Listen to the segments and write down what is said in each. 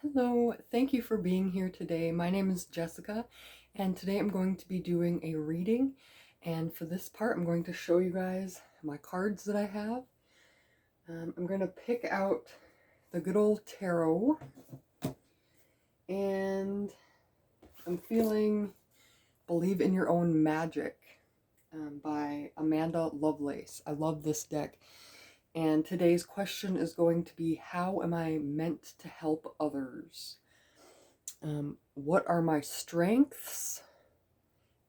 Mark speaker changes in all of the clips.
Speaker 1: Hello, thank you for being here today. My name is Jessica, and today I'm going to be doing a reading. And for this part, I'm going to show you guys my cards that I have. I'm going to pick out the good old tarot, and I'm feeling Believe in Your Own Magic by Amanda Lovelace. I love this deck. And today's question is going to be, how am I meant to help others? What are my strengths?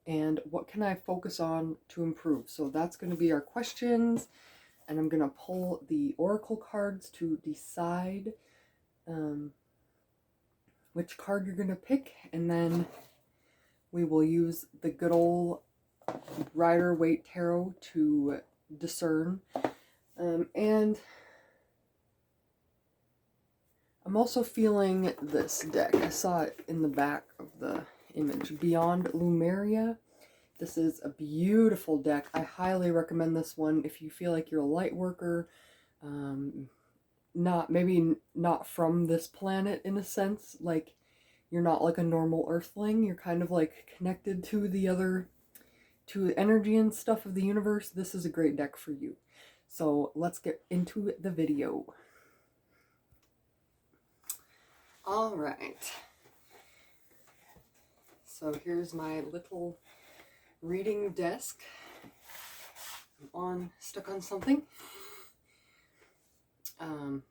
Speaker 1: And what can I focus on to improve? So that's going to be our questions. And I'm going to pull the oracle cards to decide which card you're going to pick. And then we will use the good old Rider-Waite Tarot to discern. And I'm also feeling this deck. I saw it in the back of the image. Beyond Lumeria. This is a beautiful deck. I highly recommend this one if you feel like you're a light worker. Maybe not from this planet in a sense. Like, you're not like a normal earthling. You're kind of like connected to the energy and stuff of the universe. This is a great deck for you. So let's get into the video. All right. So here's my little reading desk. I'm stuck on something. I'm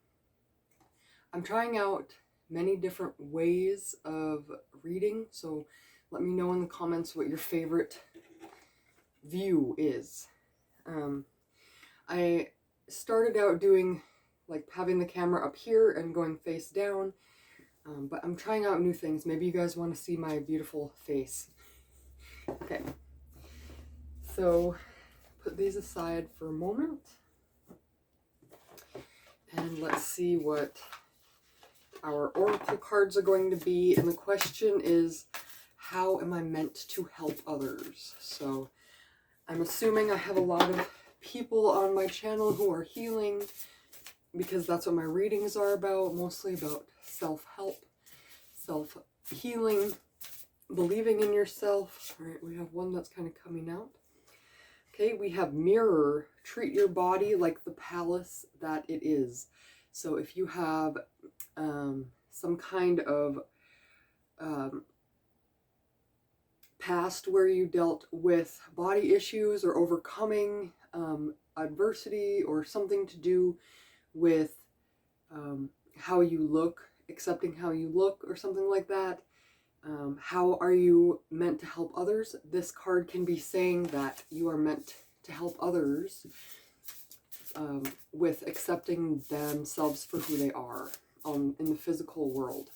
Speaker 1: trying out many different ways of reading, so let me know in the comments what your favorite view is. I started out doing like having the camera up here and going face down, but I'm trying out new things. Maybe you guys want to see my beautiful face. Okay, so put these aside for a moment, and let's see what our oracle cards are going to be. And the question is, how am I meant to help others? So I'm assuming I have a lot of people on my channel who are healing, because that's what my readings are about, mostly about self-help, self-healing, believing in yourself. All right, we have one that's kind of coming out. Okay, we have Mirror. Treat your body like the palace that it is. So if you have some kind of past where you dealt with body issues or overcoming adversity, or something to do with how you look, accepting how you look, or something like that, how are you meant to help others? This card can be saying that you are meant to help others with accepting themselves for who they are in the physical world.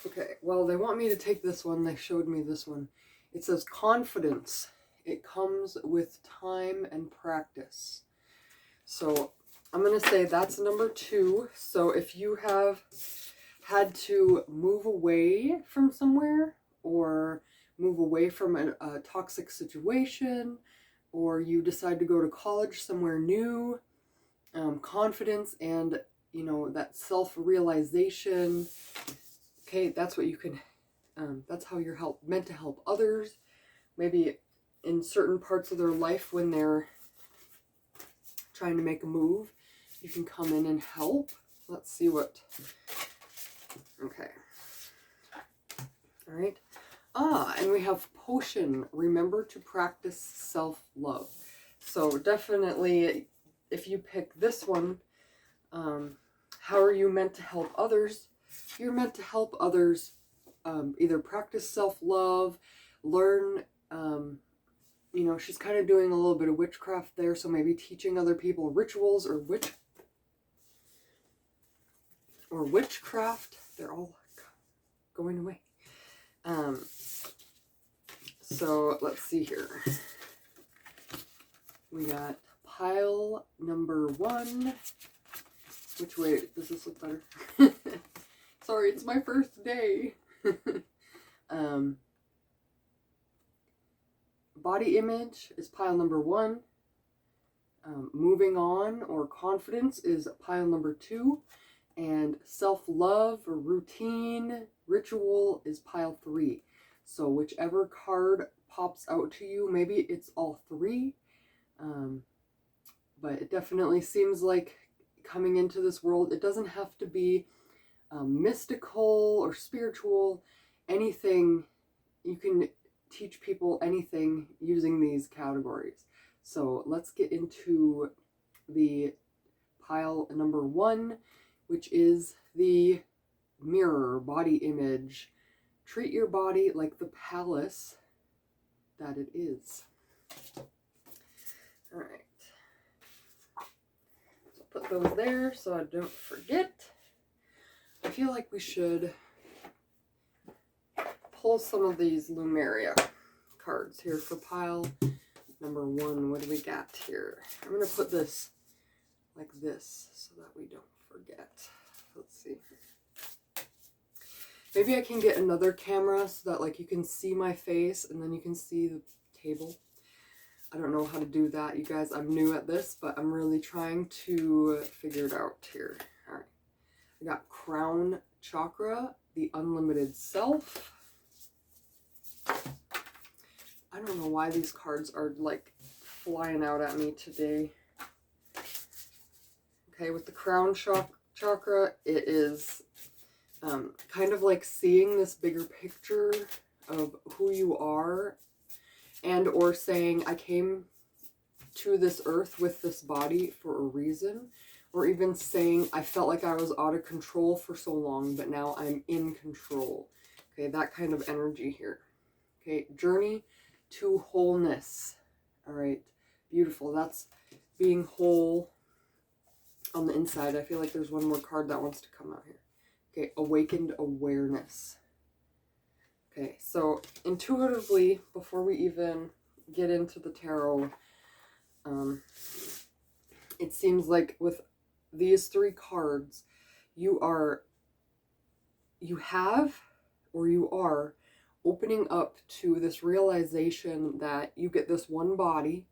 Speaker 1: Okay, well, they want me to take this one. They showed me this one. It says confidence. It comes with time and practice. So I'm going to say that's number 2. So if you have had to move away from somewhere, or move away from a toxic situation, or you decide to go to college somewhere new, confidence and, you know, that self-realization, okay, that's what you can, that's how you're meant to help others. Maybe in certain parts of their life when they're trying to make a move, you can come in and help. Let's see what, okay. All right. And we have Potion. Remember to practice self-love. So definitely, if you pick this one, how are you meant to help others? You're meant to help others either practice self-love, learn, you know, she's kind of doing a little bit of witchcraft there, so maybe teaching other people rituals or witchcraft. They're all going away. So let's see here. We got pile number 1. Which way does this look better? Sorry, it's my first day. body image is pile number 1. Moving on or confidence is pile number 2. And self-love or routine, ritual is pile 3. So whichever card pops out to you, maybe it's all 3. But it definitely seems like coming into this world, it doesn't have to be mystical or spiritual, anything. You can teach people anything using these categories. So let's get into the pile number 1, which is the mirror, body image. Treat your body like the palace that it is. All right. So put those there so I don't forget. I feel like we should pull some of these Lumeria cards here for pile number 1. What do we got here? I'm going to put this like this so that we don't forget. Let's see. Maybe I can get another camera so that like you can see my face and then you can see the table. I don't know how to do that, you guys. I'm new at this, but I'm really trying to figure it out here. All right. I got Crown Chakra, the Unlimited Self. I don't know why these cards are like flying out at me today. Okay, with the Crown Chakra, it is kind of like seeing this bigger picture of who you are, and or saying, I came to this earth with this body for a reason, or even saying, I felt like I was out of control for so long, but now I'm in control. Okay, that kind of energy here. Okay, journey to wholeness. All right, beautiful. That's being whole on the inside. I feel like there's one more card that wants to come out here. Okay, awakened awareness. Okay, so intuitively, before we even get into the tarot, it seems like with these 3 cards, you are opening up to this realization that you get this one body,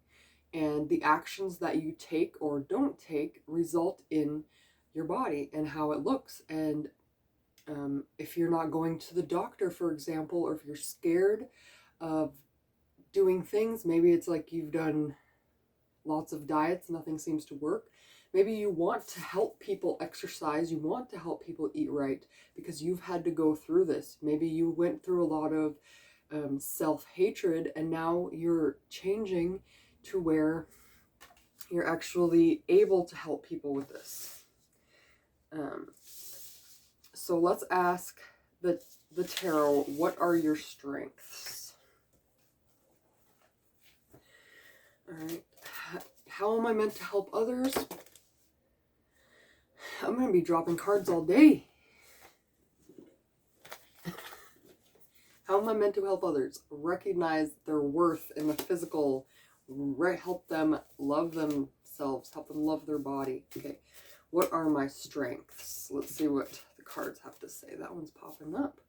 Speaker 1: and the actions that you take or don't take result in your body and how it looks. And if you're not going to the doctor, for example, or if you're scared of doing things, maybe it's like you've done lots of diets, nothing seems to work. Maybe you want to help people exercise, you want to help people eat right because you've had to go through this. Maybe you went through a lot of self-hatred, and now you're changing to where you're actually able to help people with this. So let's ask the tarot, what are your strengths? All right. How am I meant to help others? I'm going to be dropping cards all day. How am I meant to help others? Recognize their worth in the physical. Help them love themselves. Help them love their body. Okay. What are my strengths? Let's see what the cards have to say. That one's popping up.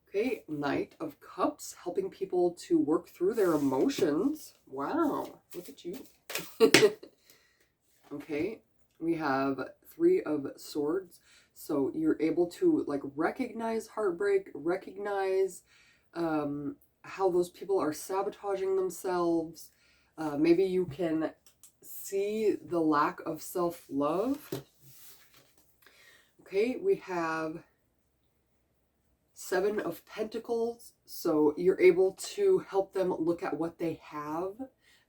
Speaker 1: Okay. Knight of Cups. Helping people to work through their emotions. Wow. Look at you. Okay. We have 3 of Swords. So you're able to like recognize heartbreak, recognize how those people are sabotaging themselves. Maybe you can see the lack of self-love. Okay, we have 7 of Pentacles. So you're able to help them look at what they have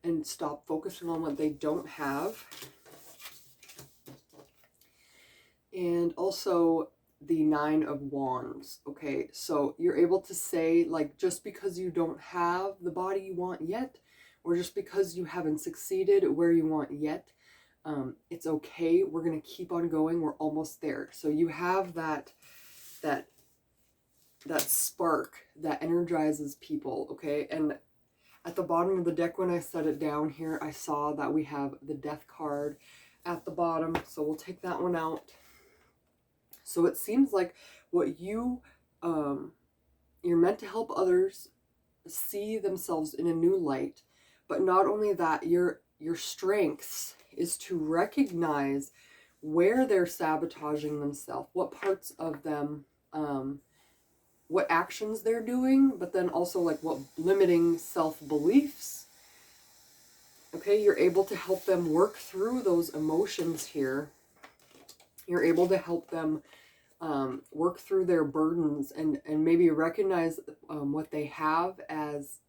Speaker 1: and stop focusing on what they don't have. And also the 9 of Wands. Okay, so you're able to say, like, just because you don't have the body you want yet, or just because you haven't succeeded where you want yet, it's okay. We're going to keep on going. We're almost there. So you have that spark that energizes people, okay? And at the bottom of the deck, when I set it down here, I saw that we have the Death card at the bottom. So we'll take that one out. So it seems like what you're meant to help others, see themselves in a new light. But not only that, your strengths is to recognize where they're sabotaging themselves, what parts of them, what actions they're doing, but then also like what limiting self-beliefs. Okay, you're able to help them work through those emotions here. You're able to help them work through their burdens and maybe recognize what they have as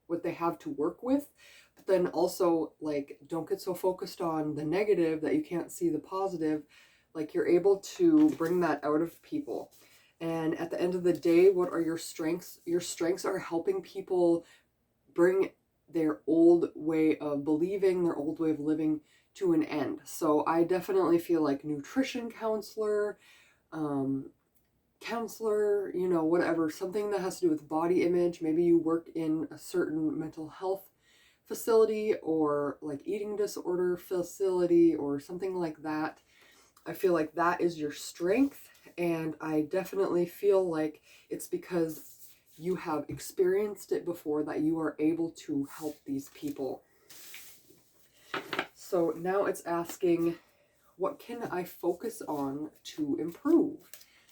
Speaker 1: what they have to work with, but then also like don't get so focused on the negative that you can't see the positive. Like you're able to bring that out of people. And at the end of the day, what are your strengths? Your strengths are helping people bring their old way of believing, their old way of living to an end. So I definitely feel like nutrition counselor, you know, whatever, something that has to do with body image. Maybe you work in a certain mental health facility or like eating disorder facility or something like that. I feel like that is your strength, and I definitely feel like it's because you have experienced it before that you are able to help these people. So now it's asking, what can I focus on to improve?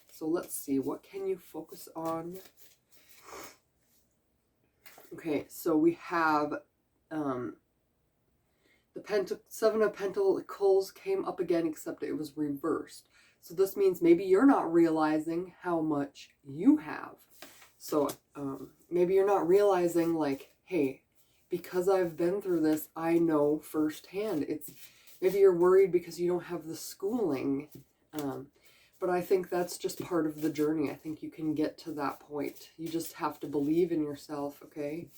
Speaker 1: So let's see, what can you focus on? Okay, so we have the Seven of Pentacles came up again, except it was reversed. So this means maybe you're not realizing how much you have. So maybe you're not realizing like, hey, because I've been through this, I know firsthand. Maybe you're worried because you don't have the schooling. But I think that's just part of the journey. I think you can get to that point. You just have to believe in yourself, okay?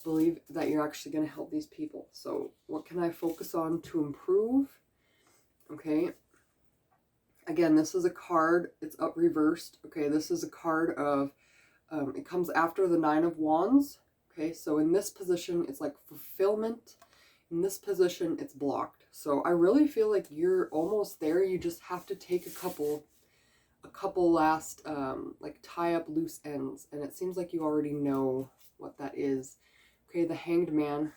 Speaker 1: Believe that you're actually going to help these people. So what can I focus on to improve? Okay. Again, this is a card. It's up reversed. Okay, this is a card of, it comes after the Nine of Wands. Okay, so in this position, it's like fulfillment. In this position, it's blocked. So I really feel like you're almost there. You just have to take a couple last, like tie up loose ends. And it seems like you already know what that is. Okay, the Hanged Man.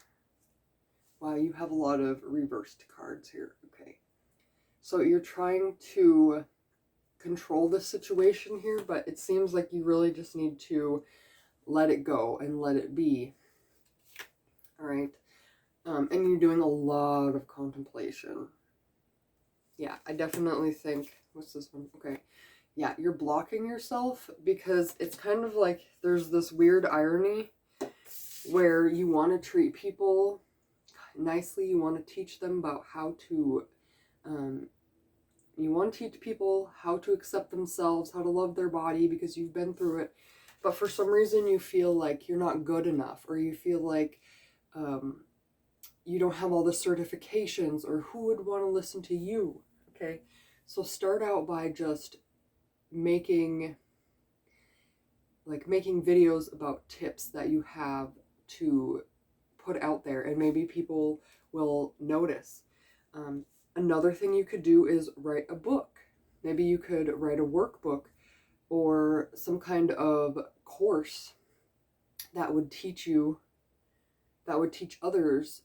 Speaker 1: Wow, you have a lot of reversed cards here. Okay. So you're trying to control the situation here, but it seems like you really just need to let it go and let it be. All right. And you're doing a lot of contemplation. Yeah, I definitely think, what's this one? Okay. Yeah, you're blocking yourself because it's kind of like there's this weird irony where you want to treat people nicely. You want to teach them about how to, you want to teach people how to accept themselves, how to love their body because you've been through it. But for some reason you feel like you're not good enough, or you feel like you don't have all the certifications, or who would want to listen to you? Okay, so start out by just making videos about tips that you have to put out there, and maybe people will notice. Another thing you could do is write a book. Maybe you could write a workbook or some kind of course that would teach others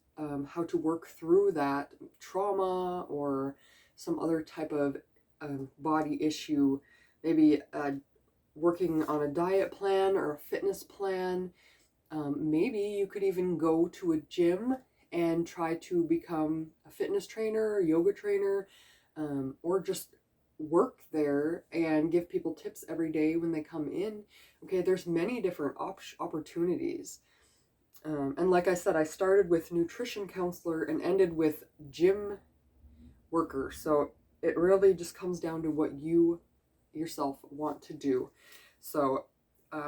Speaker 1: how to work through that trauma or some other type of body issue. Maybe working on a diet plan or a fitness plan. Maybe you could even go to a gym and try to become a fitness trainer, yoga trainer, or just work there and give people tips every day when they come in. Okay, there's many different opportunities. And like I said, I started with nutrition counselor and ended with gym worker. So it really just comes down to what you yourself want to do. So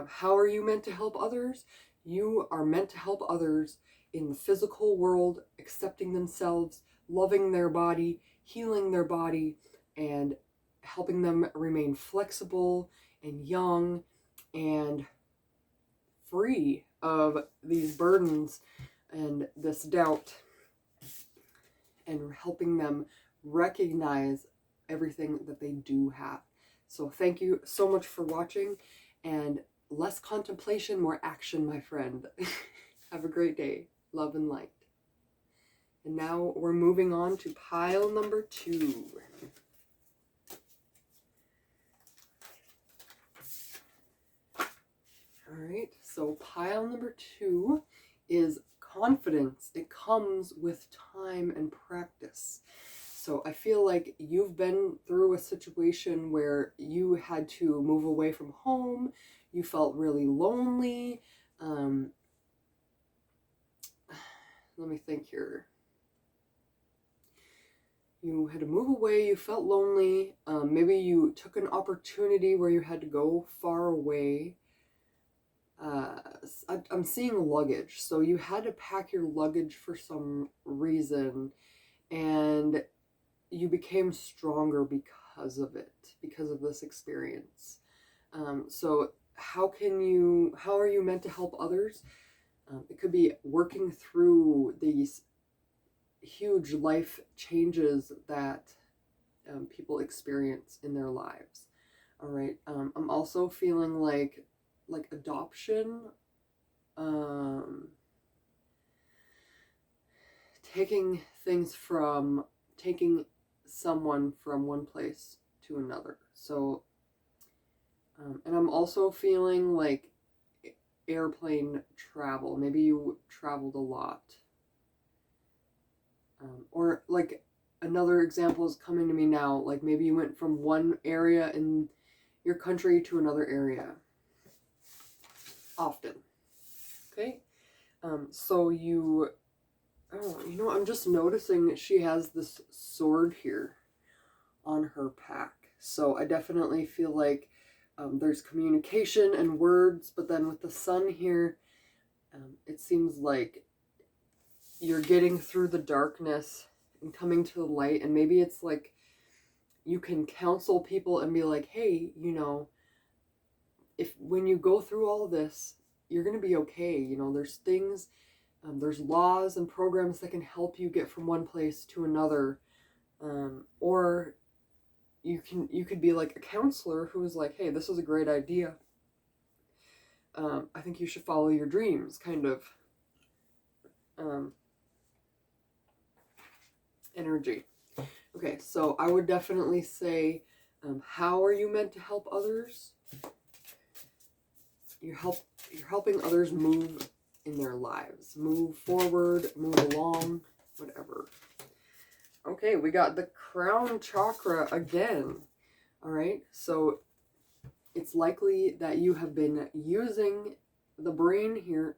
Speaker 1: how are you meant to help others? You are meant to help others in the physical world, accepting themselves, loving their body, healing their body, and helping them remain flexible and young and free of these burdens and this doubt, and helping them recognize everything that they do have. So thank you so much for watching, and less contemplation, more action, my friend. Have a great day. Love and light. And now we're moving on to pile number 2. All right, so pile number 2 is confidence. It comes with time and practice. So I feel like you've been through a situation where you had to move away from home. You felt really lonely. Let me think here. You had to move away. You felt lonely. Maybe you took an opportunity where you had to go far away. I'm seeing luggage. So you had to pack your luggage for some reason. And you became stronger because of it, because of this experience. So how are you meant to help others? It could be working through these huge life changes that people experience in their lives. All right. I'm also feeling like adoption, taking someone from one place to another. So, and I'm also feeling like airplane travel. Maybe you traveled a lot. Or like another example is coming to me now, like maybe you went from one area in your country to another area often. Okay? So I'm just noticing she has this sword here on her pack. So I definitely feel like there's communication and words, but then with the sun here, it seems like you're getting through the darkness and coming to the light. And maybe it's like you can counsel people and be like, hey, if when you go through all this, you're going to be okay. There's things, there's laws and programs that can help you get from one place to another. Or you could be like a counselor who is like, hey, this is a great idea. I think you should follow your dreams, kind of energy. Okay, so I would definitely say, how are you meant to help others? You're helping others move in their lives. Move forward, move along, whatever. Okay, we got the crown chakra again. All right, so it's likely that you have been using the brain here,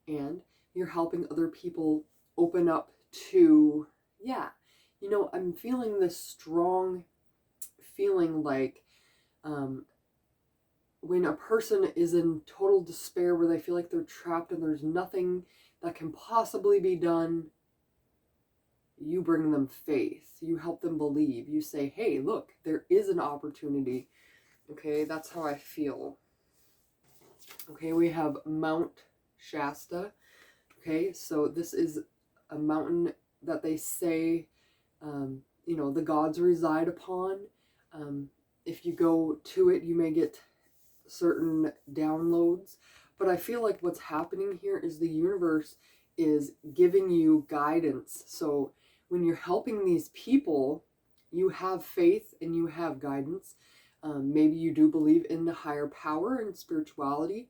Speaker 1: and you're helping other people open up to, I'm feeling this strong feeling like when a person is in total despair where they feel like they're trapped and there's nothing that can possibly be done, you bring them faith. You help them believe. You say, hey, look, there is an opportunity. Okay, that's how I feel. Okay, we have Mount Shasta. Okay, so this is a mountain that they say, the gods reside upon. If you go to it, you may get certain downloads. But I feel like what's happening here is the universe is giving you guidance. So when you're helping these people, you have faith and you have guidance. Maybe you do believe in the higher power and spirituality,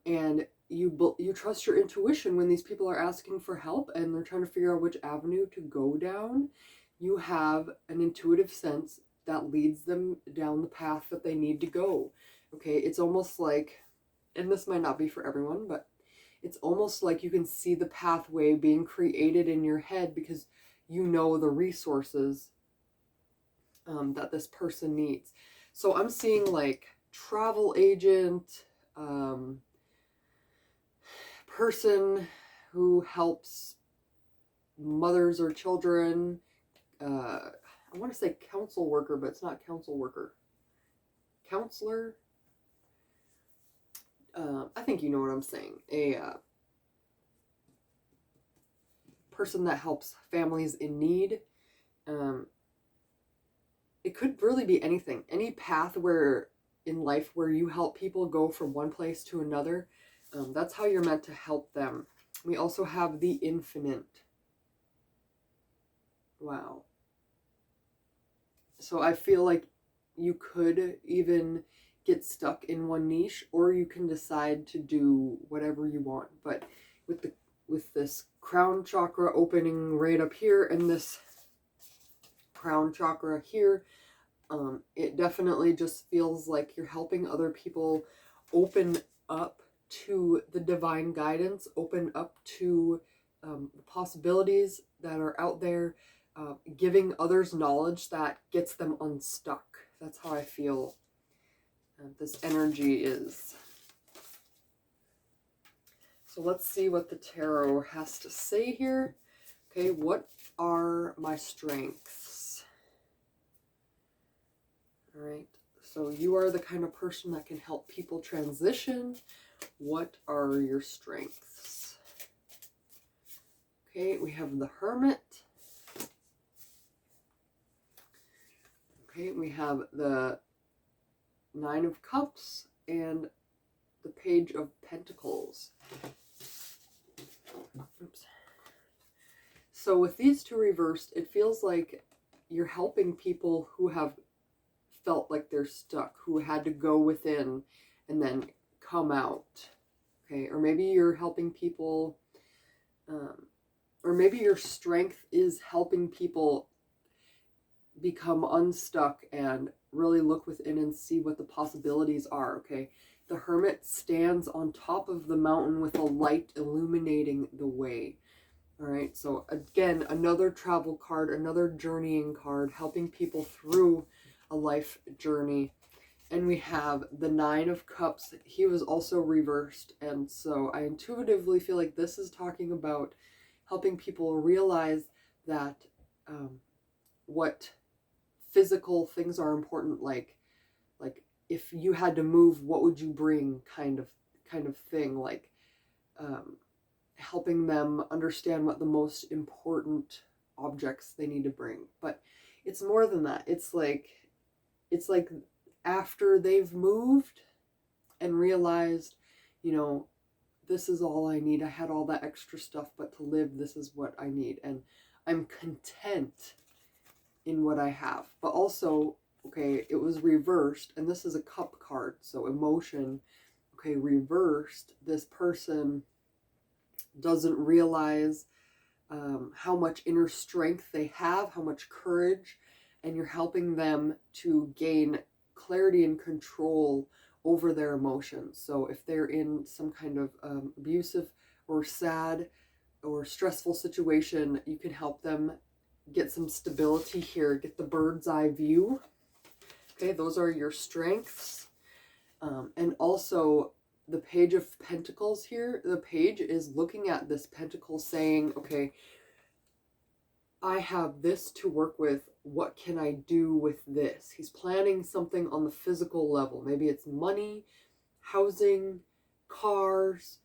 Speaker 1: and you trust your intuition when these people are asking for help and they're trying to figure out which avenue to go down. You have an intuitive sense that leads them down the path that they need to go. Okay, it's almost like, and this might not be for everyone, but it's almost like you can see the pathway being created in your head because you know the resources that this person needs. So I'm seeing like travel agent, person who helps mothers or children. I want to say counsel worker, but it's not counsel worker. Counselor. I think you know what I'm saying. A person that helps families in need. It could really be anything. Any path where in life where you help people go from one place to another. That's how you're meant to help them. We also have the infinite. Wow. So I feel like you could even get stuck in one niche, or you can decide to do whatever you want. But with this crown chakra opening right up here and this crown chakra here, it definitely just feels like you're helping other people open up to the divine guidance, open up to the possibilities that are out there, giving others knowledge that gets them unstuck. That's how I feel this energy is. So let's see what the tarot has to say here. Okay, what are my strengths? All right, so you are the kind of person that can help people transition. What are your strengths? Okay, we have the Hermit. Okay, we have the Nine of Cups and the Page of Pentacles. Oops. So with these two reversed, it feels like you're helping people who have felt like they're stuck, who had to go within and then come out. Okay, or maybe you're helping people, or maybe your strength is helping people become unstuck and really look within and see what the possibilities are. Okay, the Hermit stands on top of the mountain with a light illuminating the way. All right, so again, another travel card, another journeying card, helping people through a life journey. And we have the Nine of Cups. He was also reversed, and so I intuitively feel like this is talking about helping people realize that what physical things are important, like if you had to move, what would you bring, kind of thing, like helping them understand what the most important objects they need to bring. But it's more than that. It's like after they've moved and realized, you know, this is all I need. I had all that extra stuff, but to live, this is what I need. And I'm content in what I have. But also, okay, it was reversed, and this is a cup card, so emotion. Okay, reversed, this person doesn't realize how much inner strength they have, how much courage, and you're helping them to gain clarity and control over their emotions. So if they're in some kind of abusive or sad or stressful situation, you can help them get some stability here, get the bird's eye view. Okay, those are your strengths. And also the Page of Pentacles here, the page is looking at this pentacle saying, okay, I have this to work with. What can I do with this? He's planning something on the physical level. Maybe it's money, housing, cars,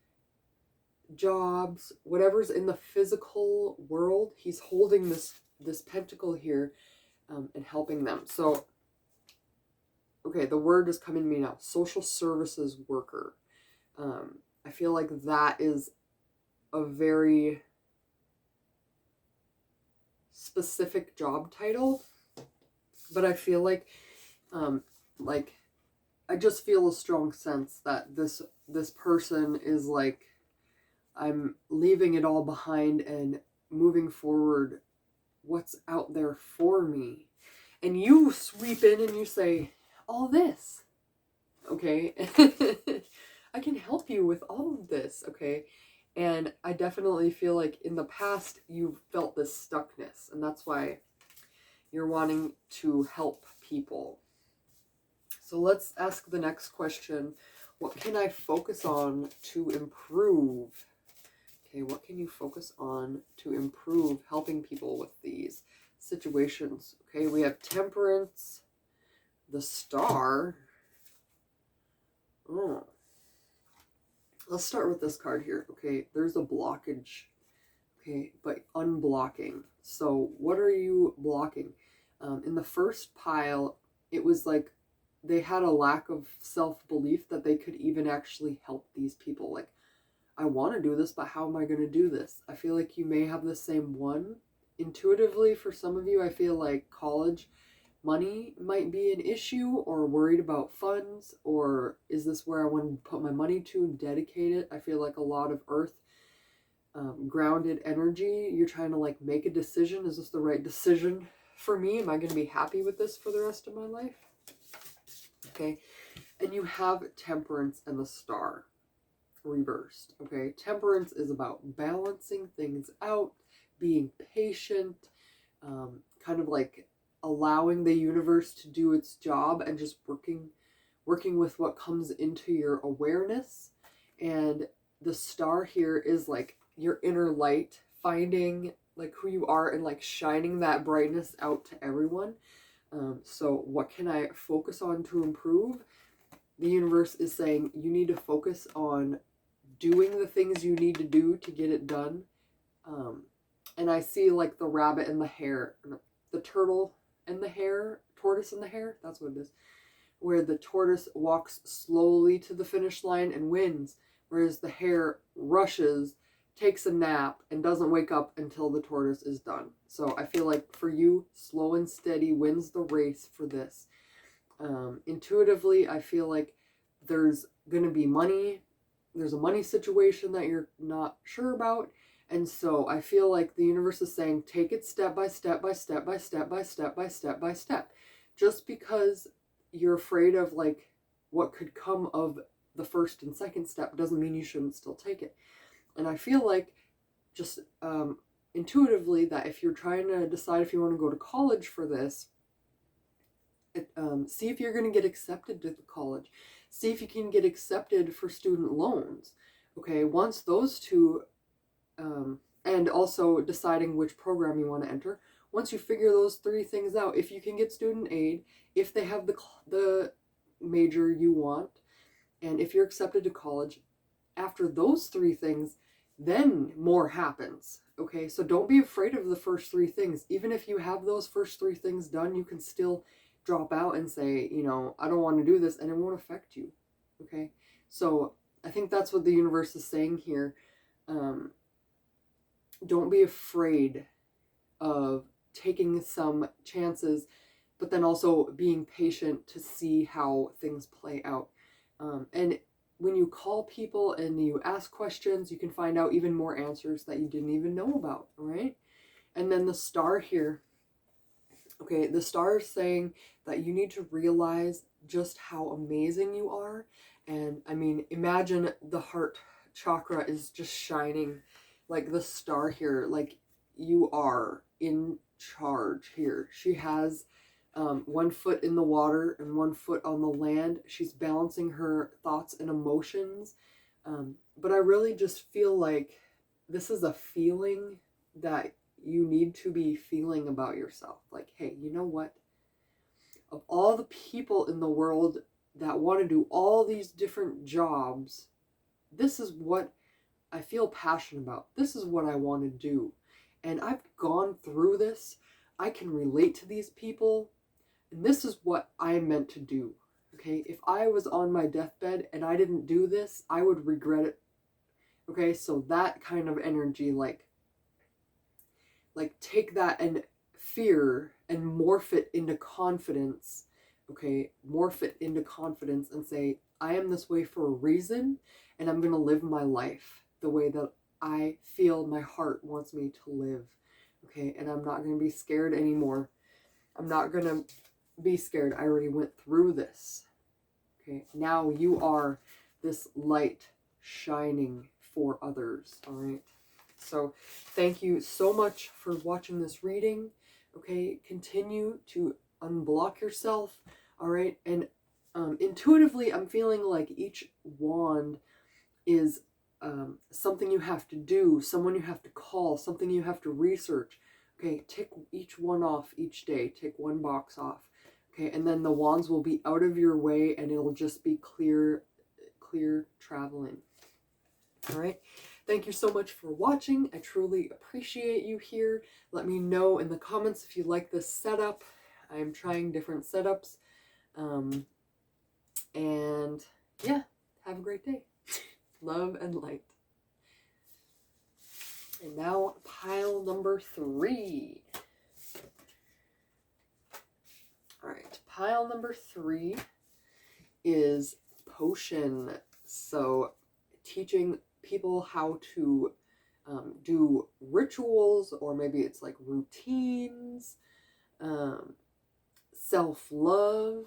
Speaker 1: jobs, whatever's in the physical world. He's holding this pentacle here and helping them. So, okay, the word is coming to me now. Social services worker. I feel like that is a very specific job title, but I feel like I just feel a strong sense that this person is like, I'm leaving it all behind and moving forward. What's out there for me? And you sweep in and you say, all this, okay? I can help you with all of this, okay? And I definitely feel like in the past you've felt this stuckness, and that's why you're wanting to help people. So let's ask the next question. What can I focus on to improve? Okay, what can you focus on to improve helping people with these situations? Okay, we have Temperance, the Star. Oh. Let's start with this card here. Okay, there's a blockage. Okay, but unblocking. So what are you blocking? In the first pile, it was like they had a lack of self-belief that they could even actually help these people. Like, I want to do this, but how am I going to do this? I feel like you may have the same one. Intuitively, for some of you, I feel like college money might be an issue, or worried about funds, or is this where I want to put my money to and dedicate it? I feel like a lot of earth grounded energy. You're trying to like make a decision. Is this the right decision for me? Am I going to be happy with this for the rest of my life? Okay. And you have Temperance and the Star reversed. Okay. Temperance is about balancing things out, being patient, kind of like allowing the universe to do its job and just working with what comes into your awareness. And the Star here is like your inner light, finding like who you are and like shining that brightness out to everyone. So what can I focus on to improve? The universe is saying you need to focus on doing the things you need to do to get it done. And I see like the rabbit and the hare, the turtle and the hare, tortoise and the hare, that's what it is, where the tortoise walks slowly to the finish line and wins, whereas the hare rushes, takes a nap, and doesn't wake up until the tortoise is done. So I feel like for you, slow and steady wins the race for this. Intuitively, I feel like there's going to be money. There's a money situation that you're not sure about. And so I feel like the universe is saying, take it step by step by step by step by step by step by step. Just because you're afraid of like what could come of the first and second step doesn't mean you shouldn't still take it. And I feel like just intuitively that if you're trying to decide if you want to go to college for this, see if you're going to get accepted to the college. See if you can get accepted for student loans. Okay, once those two, and also deciding which program you want to enter. Once you figure those three things out, if you can get student aid, if they have the major you want, and if you're accepted to college, after those three things, then more happens. Okay, so don't be afraid of the first three things. Even if you have those first three things done, you can still drop out and say, you know, I don't want to do this, and it won't affect you. Okay, so I think that's what the universe is saying here. Don't be afraid of taking some chances, but then also being patient to see how things play out. And when you call people and you ask questions, you can find out even more answers that you didn't even know about, all right? And then the Star here, okay, the Star is saying that you need to realize just how amazing you are. And I mean, imagine the heart chakra is just shining like the star here, like you are in charge here. She has 1 foot in the water and 1 foot on the land. She's balancing her thoughts and emotions. But I really just feel like this is a feeling that you need to be feeling about yourself. Like, hey, you know what? Of all the people in the world that want to do all these different jobs, this is what I feel passionate about. This is what I want to do. And I've gone through this. I can relate to these people. And this is what I am meant to do. Okay, if I was on my deathbed and I didn't do this, I would regret it. Okay, so that kind of energy, like take that and fear and morph it into confidence. Okay, morph it into confidence and say, I am this way for a reason, and I'm going to live my life the way that I feel my heart wants me to live. Okay, and I'm not going to be scared anymore. I'm not going to be scared. I already went through this. Okay, now you are this light shining for others. All right, so thank you so much for watching this reading. Okay, continue to unblock yourself. All right, and intuitively I'm feeling like each wand is something you have to do, someone you have to call, something you have to research. Okay, tick each one off each day. Tick 1 box off. Okay, and then the wands will be out of your way and it'll just be clear traveling. All right, thank you so much for watching. I truly appreciate you here. Let me know in the comments if you like this setup. I'm trying different setups. And yeah, have a great day. Love and light. And now pile number 3. All right, pile number 3 is potion. So teaching people how to do rituals, or maybe it's like routines, self-love.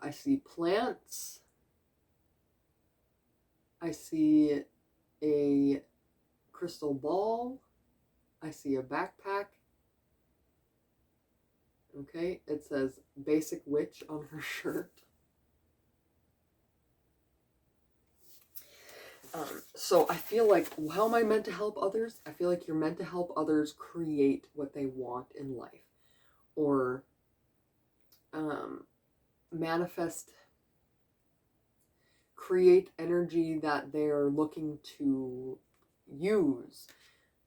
Speaker 1: I see plants. I see a crystal ball. I see a backpack. Okay, it says Basic Witch on her shirt. So I feel like, how am I meant to help others? I feel like you're meant to help others create what they want in life. Or manifest, create energy that they're looking to use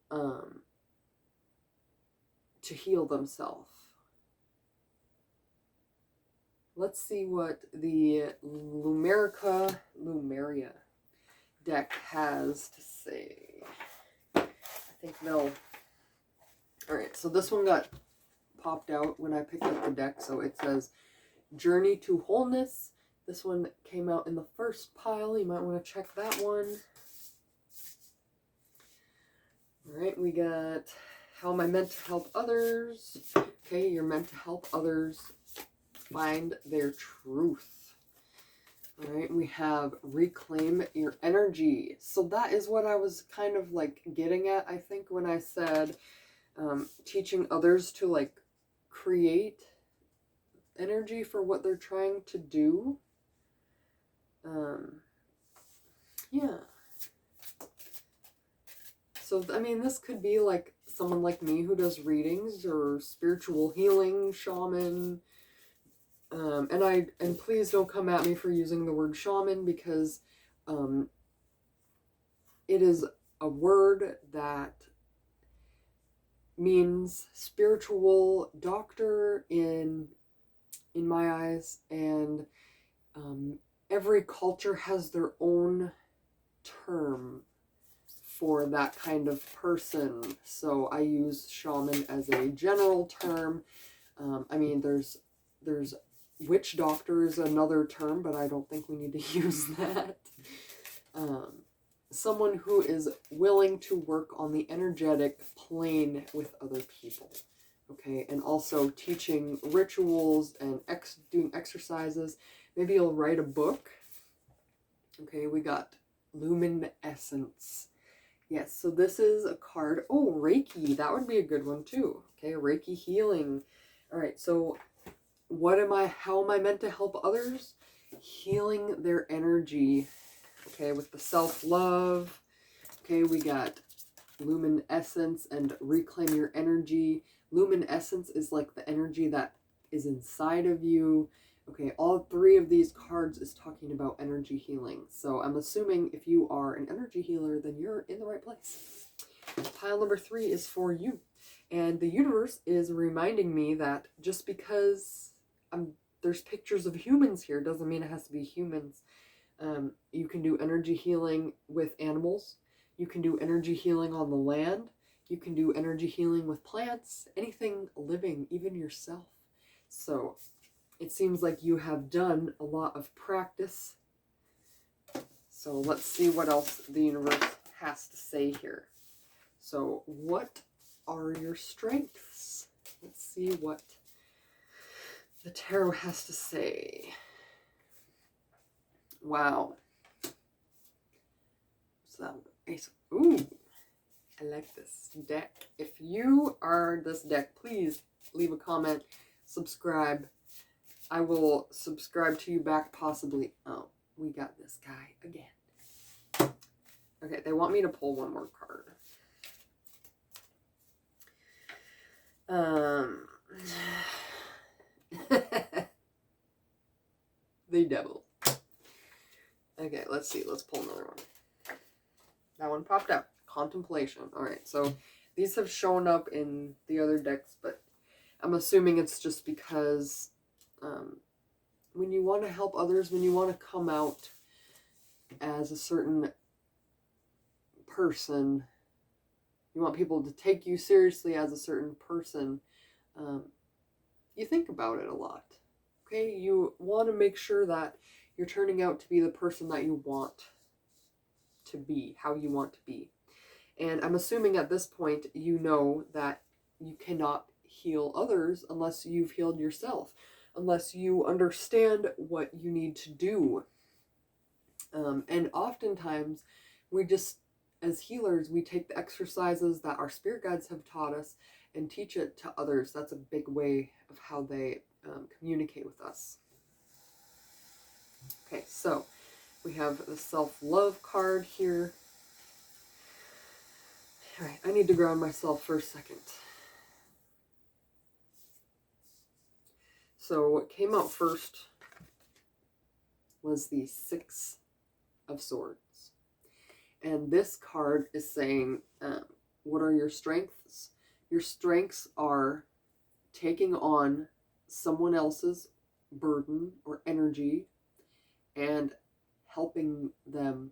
Speaker 1: to heal themselves. Let's see what the Lumeria deck has to say. I think they'll... Alright, so this one got popped out when I picked up the deck, so it says Journey to Wholeness. This one came out in the first pile. You might want to check that one. Alright, we got How Am I Meant to Help Others? Okay, you're meant to help others find their truth. Alright, we have Reclaim Your Energy. So that is what I was kind of like getting at, I think, when I said teaching others to like create energy for what they're trying to do. Yeah. So, I mean, this could be like someone like me who does readings or spiritual healing, shaman. And please don't come at me for using the word shaman, because it is a word that means spiritual doctor in my eyes, and every culture has their own term for that kind of person. So I use shaman as a general term. I mean, there's witch doctor is another term, but I don't think we need to use that. Someone who is willing to work on the energetic plane with other people. Okay, and also teaching rituals and doing exercises. Maybe you'll write a book. Okay, we got Luminescence. Yes, so this is a card. Oh, Reiki. That would be a good one too. Okay, Reiki healing. All right, so how am I meant to help others? Healing their energy. Okay, with the self-love. Okay, we got Luminescence and Reclaim Your Energy. Luminescence is like the energy that is inside of you. Okay, all 3 of these cards is talking about energy healing. So I'm assuming if you are an energy healer, then you're in the right place. Pile number 3 is for you. And the universe is reminding me that just because there's pictures of humans here doesn't mean it has to be humans. You can do energy healing with animals. You can do energy healing on the land. You can do energy healing with plants, anything living, even yourself. So it seems like you have done a lot of practice. So let's see what else the universe has to say here. So what are your strengths? Let's see what the tarot has to say. Wow. Some ace. Ooh, I like this deck. If you are this deck, please leave a comment, subscribe. I will subscribe to you back possibly. Oh, we got this guy again. Okay, they want me to pull one more card. The devil. Okay, let's see. Let's pull another one. That one popped out. Contemplation. Alright, so these have shown up in the other decks, but I'm assuming it's just because want to help others, when you want to come out as a certain person, you want people to take you seriously as a certain person, you think about it a lot. Okay, you want to make sure that you're turning out to be the person that you want to be, how you want to be. And I'm assuming at this point you know that you cannot heal others unless you've healed yourself, unless you understand what you need to do. And oftentimes we just, as healers, we take the exercises that our spirit guides have taught us and teach it to others. That's a big way of how they communicate with us. Okay, so we have the self-love card here. All right, I need to ground myself for a second. So what came out first was the Six of Swords. And this card is saying, what are your strengths? Your strengths are taking on someone else's burden or energy and helping them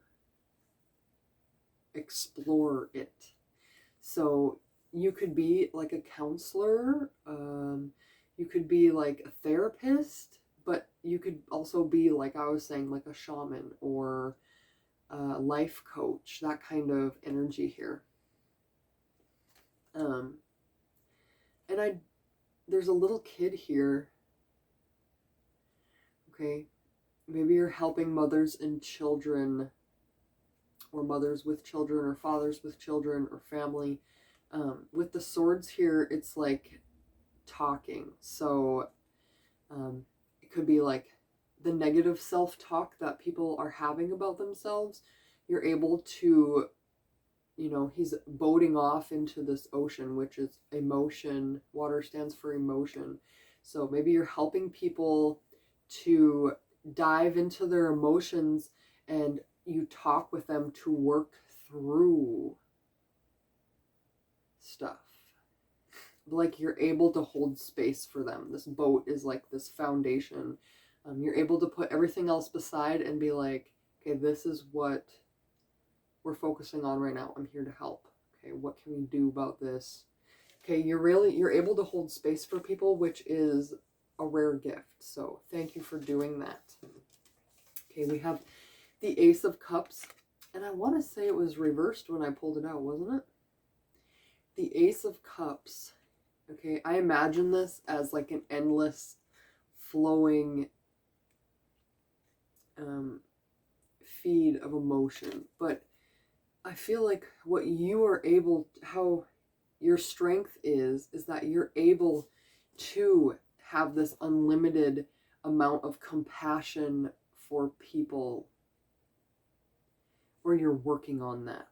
Speaker 1: explore it. So you could be like a counselor, you could be like a therapist, but you could also be, like I was saying, like a shaman or a life coach, that kind of energy here. And there's a little kid here. Okay, maybe you're helping mothers and children, or mothers with children, or fathers with children, or family. With the swords here, it's like talking. So it could be like the negative self-talk that people are having about themselves. You're able to, he's boating off into this ocean, which is emotion. Water stands for emotion. So maybe you're helping people to dive into their emotions, and you talk with them to work through stuff. Like you're able to hold space for them. This boat is like this foundation. You're able to put everything else beside and be like, okay, this is what we're focusing on right now. I'm here to help. Okay, what can we do about this? Okay, you're able to hold space for people, which is a rare gift. So thank you for doing that. Okay, we have the Ace of Cups, and I want to say it was reversed when I pulled it out, wasn't it? The Ace of Cups. Okay, I imagine this as like an endless flowing feed of emotion, but I feel like what you are able, how your strength is that you're able to have this unlimited amount of compassion for people, or you're working on that.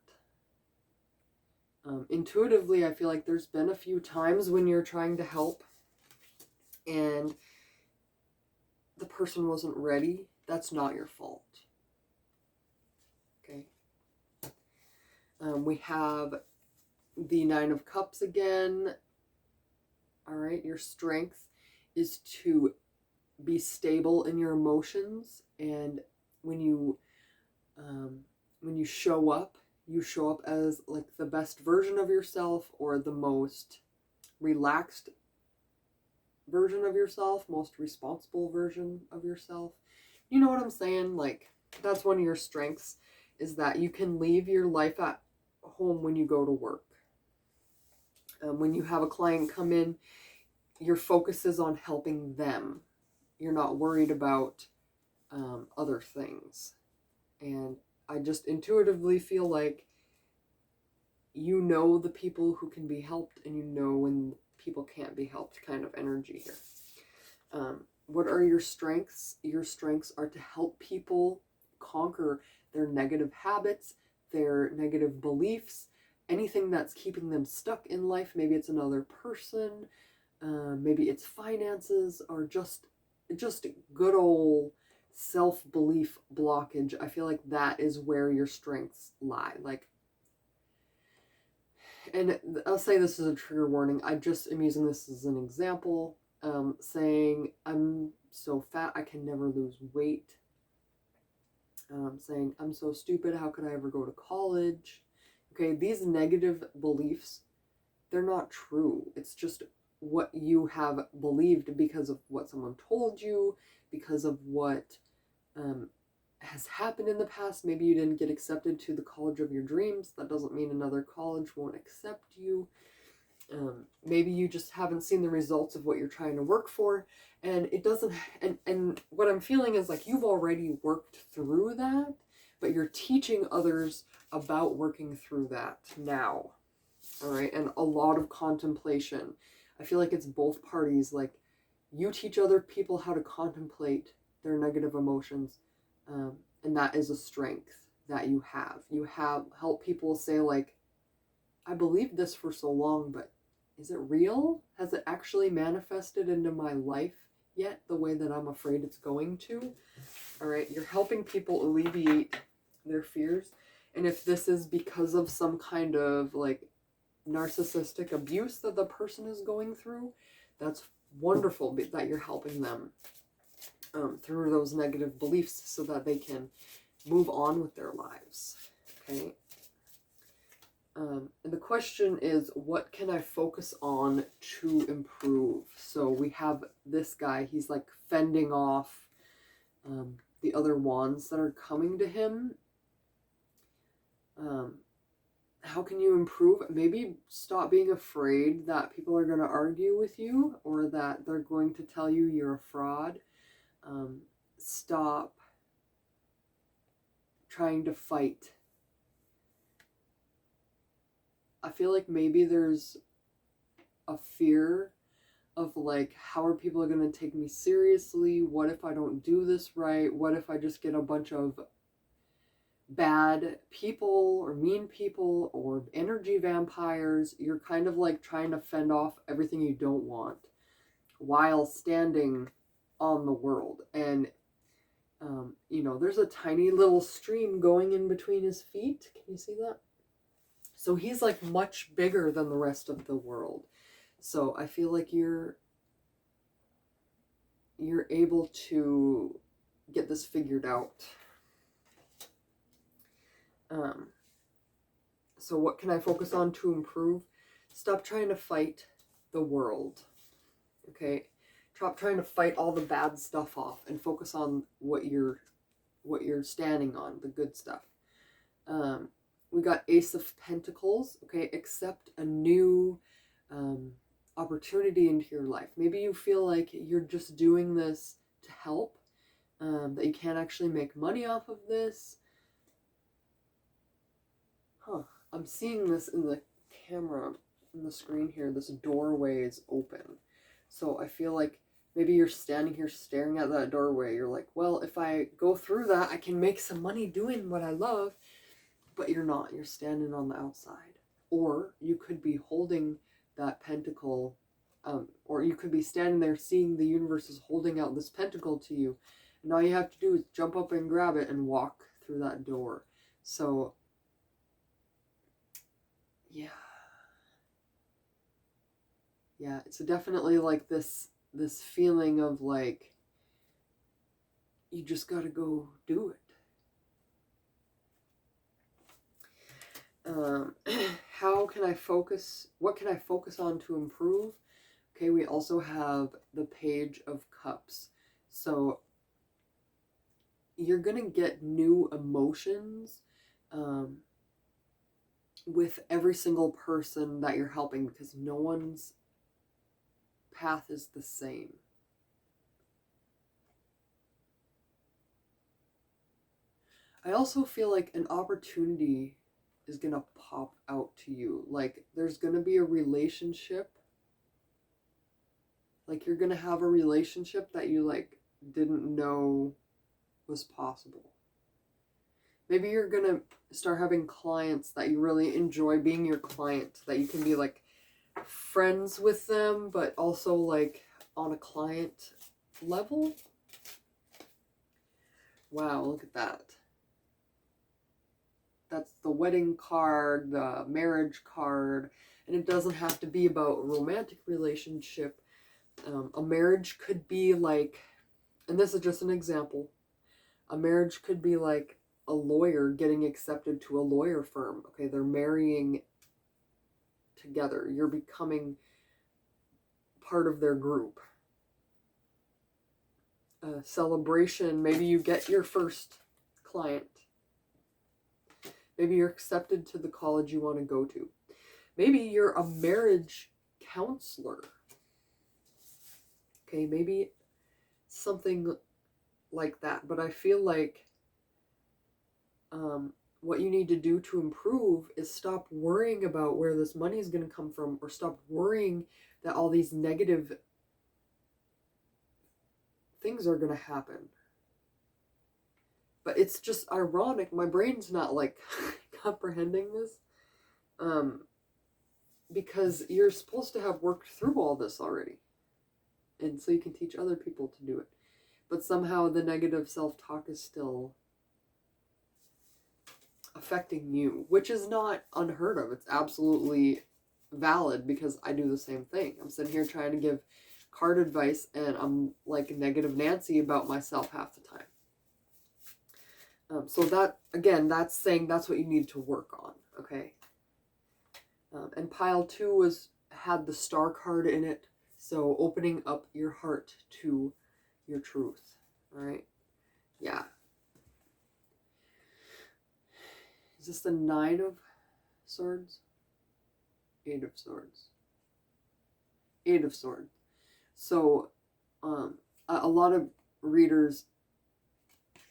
Speaker 1: Intuitively, I feel like there's been a few times when you're trying to help and the person wasn't ready. That's not your fault. Okay. We have the Nine of Cups again. All right. Your strength is to be stable in your emotions, and when you show up, you show up as like the best version of yourself, or the most relaxed version of yourself, most responsible version of yourself. You know what I'm saying? Like, that's one of your strengths, is that you can leave your life at home when you go to work. When you have a client come in, your focus is on helping them. You're not worried about other things. And I just intuitively feel like you know the people who can be helped, and you know when people can't be helped, kind of energy here. What are your strengths? Your strengths are to help people conquer their negative habits, their negative beliefs, anything that's keeping them stuck in life. Maybe it's another person, maybe it's finances, or just good old self-belief blockage. I feel like that is where your strengths lie. Like, and I'll say this is a trigger warning. I just am using this as an example, saying I'm so fat I can never lose weight. Saying, I'm so stupid, how could I ever go to college? Okay, these negative beliefs, they're not true. It's just what you have believed because of what someone told you, because of what has happened in the past. Maybe you didn't get accepted to the college of your dreams. That doesn't mean another college won't accept you. Maybe you just haven't seen the results of what you're trying to work for, and it doesn't, and what I'm feeling is like you've already worked through that, but you're teaching others about working through that now. All right, and a lot of contemplation. I feel like it's both parties. Like, you teach other people how to contemplate their negative emotions, and that is a strength that you have. You have helped people say, like, I believed this for so long, but is it real? Has it actually manifested into my life yet the way that I'm afraid it's going to? All right, you're helping people alleviate their fears. And if this is because of some kind of like narcissistic abuse that the person is going through, that's wonderful that you're helping them through those negative beliefs so that they can move on with their lives. Okay. And the question is, what can I focus on to improve? So we have this guy, he's like fending off the other wands that are coming to him. How can you improve? Maybe stop being afraid that people are going to argue with you or that they're going to tell you you're a fraud. Stop trying to fight. I feel like maybe there's a fear of like, how are people going to take me seriously? What if I don't do this right? What if I just get a bunch of bad people or mean people or energy vampires? You're kind of like trying to fend off everything you don't want while standing on the world. And, there's a tiny little stream going in between his feet. Can you see that? So he's like much bigger than the rest of the world. So I feel like you're able to get this figured out. So what can I focus on to improve? Stop trying to fight the world. Okay? Stop trying to fight all the bad stuff off and focus on what you're standing on, the good stuff. We got Ace of Pentacles. Okay, accept a new opportunity into your life. Maybe you feel like you're just doing this to help, that you can't actually make money off of this. I'm seeing this in the camera, in the screen here. This doorway is open. So I feel like maybe you're standing here staring at that doorway. You're like, well, if I go through that, I can make some money doing what I love. But you're not. You're standing on the outside. Or you could be holding that pentacle, or you could be standing there seeing the universe is holding out this pentacle to you. And all you have to do is jump up and grab it and walk through that door. So, yeah, it's definitely like this feeling of like, you just gotta go do it. How can I focus? What can I focus on to improve? Okay, we also have the Page of Cups. So you're gonna get new emotions with every single person that you're helping, because no one's path is the same. I also feel like an opportunity is going to pop out to you. Like, there's going to be a relationship. Like, you're going to have a relationship that you, like, didn't know was possible. Maybe you're going to start having clients that you really enjoy being your client. That you can be, like, friends with them, but also, like, on a client level. Wow, look at that. That's the wedding card, the marriage card, and it doesn't have to be about a romantic relationship. A marriage could be like and this is just an example, a marriage could be like a lawyer getting accepted to a lawyer firm. Okay, they're marrying together. You're becoming part of their group. A celebration, maybe you get your first client. Maybe you're accepted to the college you want to go to. Maybe you're a marriage counselor. Okay, maybe something like that. But I feel like what you need to do to improve is stop worrying about where this money is going to come from, or stop worrying that all these negative things are going to happen. But it's just ironic. My brain's not like comprehending this. Because you're supposed to have worked through all this already. And so you can teach other people to do it. But somehow the negative self-talk is still affecting you, which is not unheard of. It's absolutely valid, because I do the same thing. I'm sitting here trying to give card advice, and I'm like negative Nancy about myself half the time. So that, again, that's saying that's what you need to work on, okay? And pile 2 had the star card in it, so opening up your heart to your truth, all right? Yeah. Is this the 9 of Swords? 8 of Swords. 8 of Swords. So, a lot of readers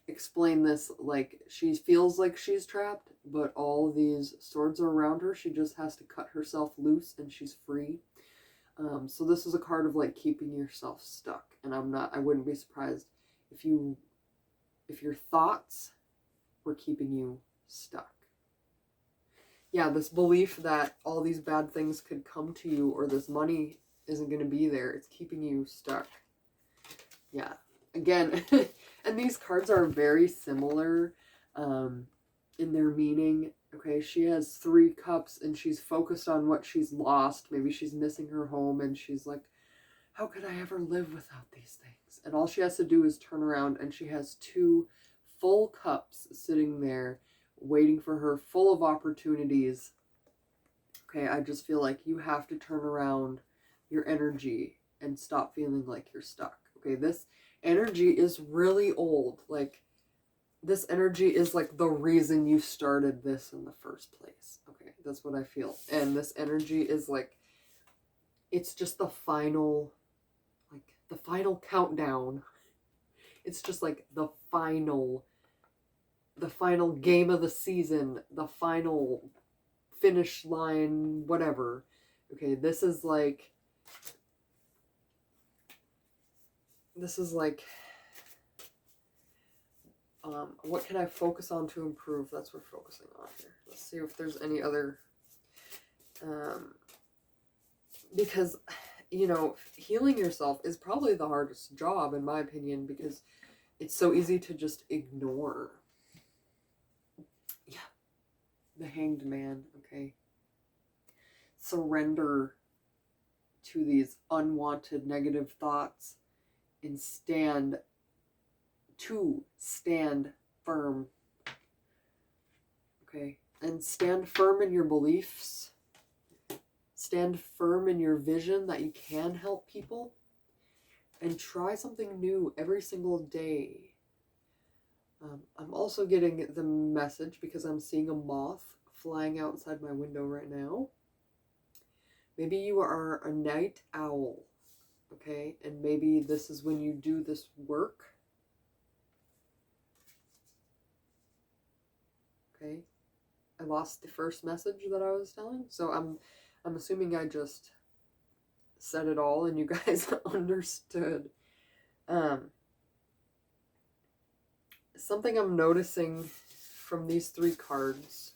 Speaker 1: explain this like she feels like she's trapped, but all of these swords are around her. She just has to cut herself loose and she's free. So this is a card of like keeping yourself stuck. And I wouldn't be surprised if your thoughts were keeping you stuck. Yeah, this belief that all these bad things could come to you, or this money isn't going to be there, it's keeping you stuck. Yeah. Again, and these cards are very similar in their meaning. Okay, she has 3 cups and she's focused on what she's lost. Maybe she's missing her home and she's like, how could I ever live without these things? And all she has to do is turn around, and she has 2 full cups sitting there waiting for her, full of opportunities. Okay, I just feel like you have to turn around your energy and stop feeling like you're stuck. Okay, this energy is really old. Like, this energy is like the reason you started this in the first place. Okay, that's what I feel. And this energy is like, it's just the final countdown. It's just like the final game of the season, the final finish line, whatever. Okay, this is like what can I focus on to improve? That's what we're focusing on here. Let's see if there's any other, because, you know, healing yourself is probably the hardest job, in my opinion, because it's so easy to just ignore. Yeah. The Hanged Man, okay? Surrender to these unwanted negative thoughts and stand firm. Okay? And stand firm in your beliefs. Stand firm in your vision that you can help people. And try something new every single day. I'm also getting the message, because I'm seeing a moth flying outside my window right now. Maybe you are a night owl, okay? And maybe this is when you do this work. Okay? I lost the first message that I was telling, so I'm assuming I just said it all and you guys understood. Something I'm noticing from these 3 cards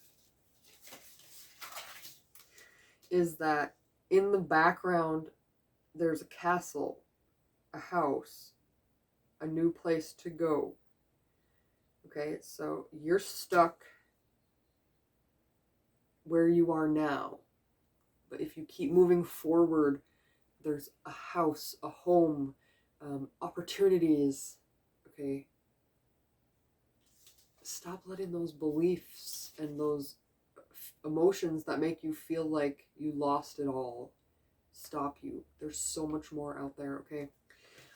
Speaker 1: is that in the background there's a castle, a house, a new place to go. Okay, so you're stuck where you are now. But if you keep moving forward, there's a house, a home, opportunities, okay? Stop letting those beliefs and those emotions that make you feel like you lost it all stop you. There's so much more out there, okay?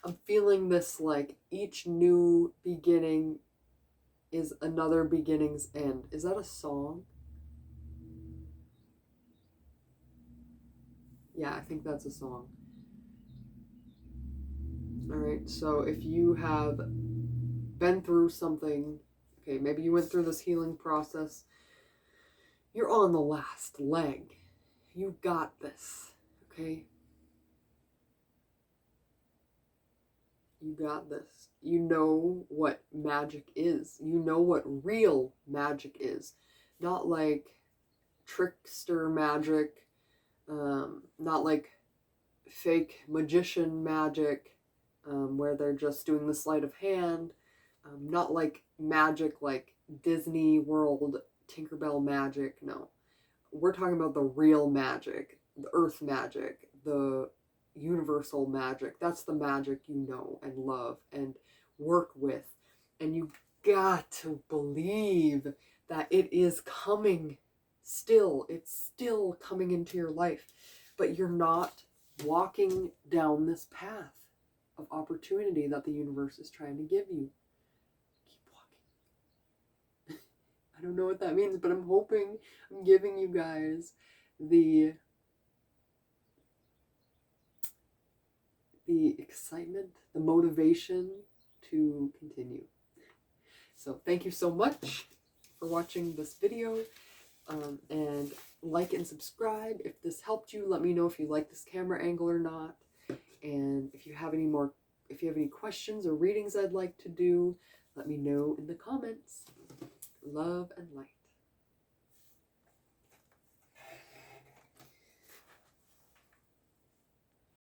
Speaker 1: I'm feeling this like each new beginning is another beginning's end. Is that a song? Yeah, I think that's a song. Alright, so if you have been through something, okay, maybe you went through this healing process, you're on the last leg. You got this, okay? You got this. You know what magic is. You know what real magic is. Not like trickster magic, not like fake magician magic, where they're just doing the sleight of hand, not like magic like Disney World Tinkerbell magic. No, we're talking about the real magic, the earth magic, the universal magic. That's the magic you know and love and work with. And you got to believe that it is coming still. It's still coming into your life. But you're not walking down this path of opportunity that the universe is trying to give you. Keep walking. I don't know what that means, but I'm hoping I'm giving you guys the excitement, the motivation to continue. So thank you so much for watching this video, and like and subscribe. If this helped you, let me know if you like this camera angle or not. And if you have any questions or readings I'd like to do, let me know in the comments. Love and light.